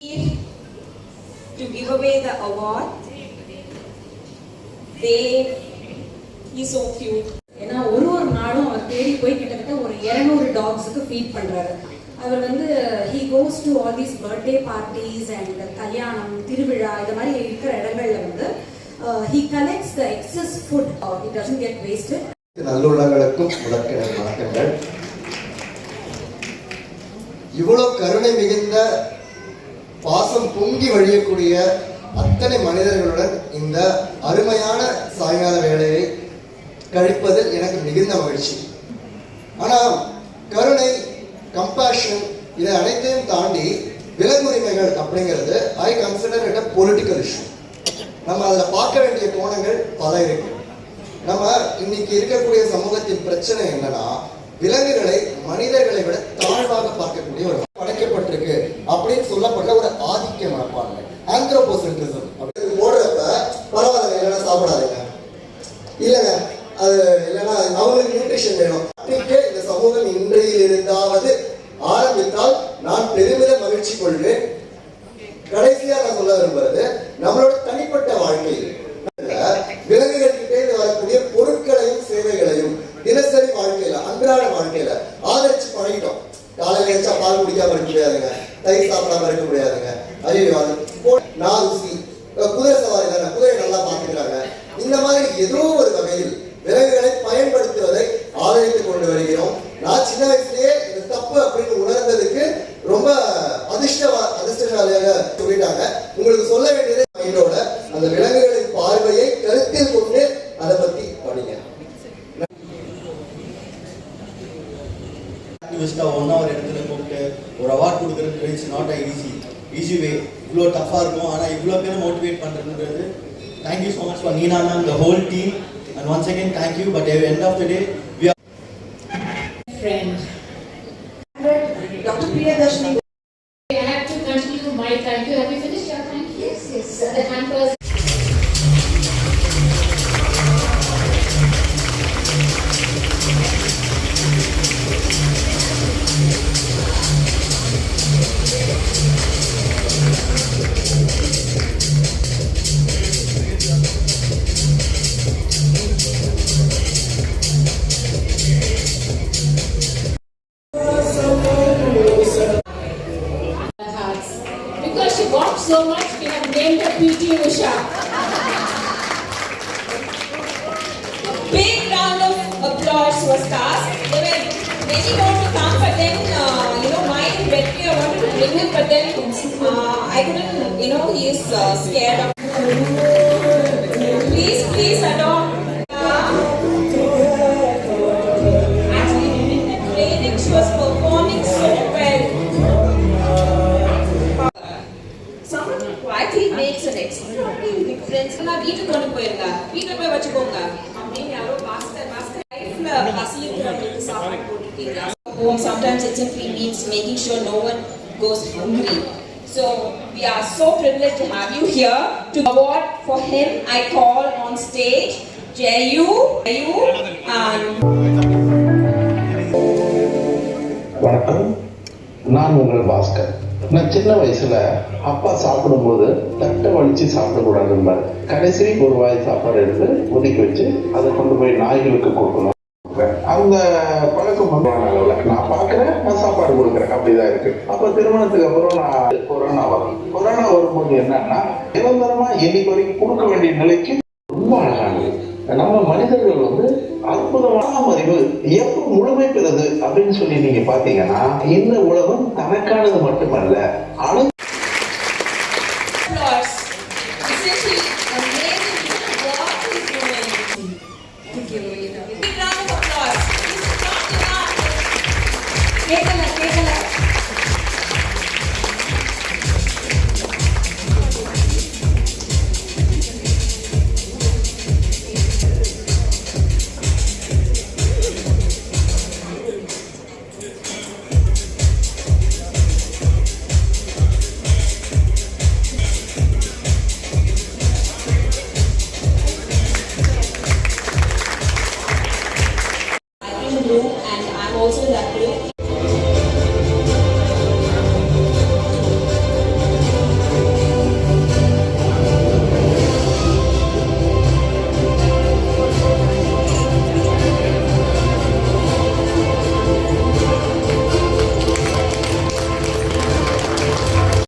to give away the award. He's so cute. ஏன்னா ஒரு நாளும் அவர் தேடி போய் கிட்டத்தட்ட ஒரு 200 டாக்ஸுக்கு ஃபீட் பண்றாரு. அவர் வந்து he goes to all these birthday parties and கல்யாணம், திருவிழா இந்த மாதிரி இருக்கிற இடங்கள்ல வந்து he collects the excess food. It doesn't get wasted. நல்லுள்ளங்களுக்கும் வணக்கங்கள். இவ்வளவு கருணை மிகுந்த பாசம் பொங்கி வழியக்கூடிய அத்தனை மனிதர்களுடன் இந்த அருமையான சாயங்கால வேலையை கழிப்பதில் எனக்கு மிகுந்த மகிழ்ச்சி. ஆனால் கருணை, கம்பேஷன் இதை அனைத்தையும் தாண்டி விலங்குரிமைகள் அப்படிங்கிறது ஐ consider it a political issue. நம்ம அதில் பார்க்க வேண்டிய கோணங்கள் பல இருக்கு. நம்ம இன்னைக்கு இருக்கக்கூடிய சமூகத்தின் பிரச்சனை என்னன்னா, விலங்குகளை மனிதர்களை விட தாழ்வாக பார்க்கக்கூடிய ஒரு படைக்கப்பட்டிருக்கு அப்படின்னு சொல்லப்பட்ட ஒரு ஆதிக்க மனப்பான்மை, ஆந்த்ரோபோசென்ட்ரிசம். ஓடுறப்ப பரவாயில்ல, இல்லைன்னா சாப்பிடாதீங்க, இல்லைங்க அது இல்லைன்னா அவங்களுக்கு நியூட்ரிஷன் வேணும். இந்த சமூகம் இன்றையில் இருந்தாவது ஆரம்பித்தால் நான் பெருமித மகிழ்ச்சி கொள்வேன். கடைசியா நான் சொல்ல விரும்புறது, நம்மளோட தனிப்பட்ட வாழ்க்கையில் விலங்குகள் கிட்டே வரக்கூடிய பொருட்களையும் சேவைகளையும் தினசரி வாழ்க்கையில, அன்றாட வாழ்க்கையில ஆதரிச்சு பழகிட்டோம். காலையில எழுச்சா பால் குடிக்காம இருக்க முடியாதுங்க, தயிர் சாப்பிடாம இருக்க முடியாதுங்க, ஐயோ நான் ருசி, குதிரை சவாரி தானே, குதிரை நல்லா பாத்துக்கிறாங்க. இந்த மாதிரி ஏதோ ஒரு வகையில் விலங்குகளை பயன்படுத்துவதை ஆதரித்துக் கொண்டு வருகிறோம். நான் சின்ன வயசுலயே இது தப்பு அப்படின்னு உணர்ந்ததுக்கு ரொம்ப அதிர்ஷ்டசாலியாக சொல்லிட்டாங்க. உங்களுக்கு சொல்ல வேண்டியது மைண்டோட அந்த விலங்குகளின் பார்வையை கருத்தில் கொண்டு அதை பத்தி படிங்க. ஒன்னா ஒரு இடத்துல கூப்பிட்டு ஒரு அவார்ட் கொடுக்கறது it's not a easy way. இவ்வளோ டஃபா இருக்கும், ஆனா இவ்வளோ பேர் மோட்டிவேட் பண்றதுன்றது. Thank you so much for Neena ma'am, the whole team, and once again thank you. But at the end of the day we are friend Dr. Priyadarshini. I have to continue my thank you. Have you finished your thank you? Yes. The hampers. Because she walked so much, we have named her PT Usha. Big round of applause was cast. There were many more to come, but then mine Betty, I wanted to bring him, but then I couldn't. He is scared of. Please adopt. Actually, during the training, she was performing so well. Someone quietly makes an extraordinary difference. நான் வீட்டுக்கு கொண்டு போயிருங்க, வீட்டுல போய் வச்சுக்கோங்க அப்படின்னு யாரோ master லைஃப்ல பசிக்கிறவங்களுக்கு சாப்பாடு போட்டுருக்கீங்க. Home sometimes it simply means making sure no one goes hungry. So we are so privileged to have you here. To award for him, I call on stage Jayu and வணக்கம், நான் உங்கள் பாஸ்கர். நான் சின்ன வயசுல அப்பா சாப்பிடும்போது தட்டை வலிச்சு சாப்பிடக்கூடாதுன்னு கடைசி ஒரு வாய் சாப்பாடு எடுத்து ஒதுக்கி வச்சு அதை கொண்டு போய் நாய்களுக்கு கொடுக்கணும். அந்த பழக்கம் பண்ணுவாங்க. நான் பாக்குறேன், நான் சாப்பாடு கொடுக்குறேன், அப்படிதான் இருக்கு. அப்ப திருமணத்துக்கு அப்புறம் கொரோனா வரும்போது என்னன்னா, நிரந்தரமா இன்னைக்கு வரைக்கும் கொடுக்க வேண்டிய நிலைக்கு ரொம்ப அழகானது. நம்ம மனிதர்கள் வந்து அற்புதமான அறிவு எப்ப முழுமை பெறுது அப்படின்னு சொல்லி நீங்க பாத்தீங்கன்னா, இந்த உலகம் தனக்கானது மட்டுமல்ல,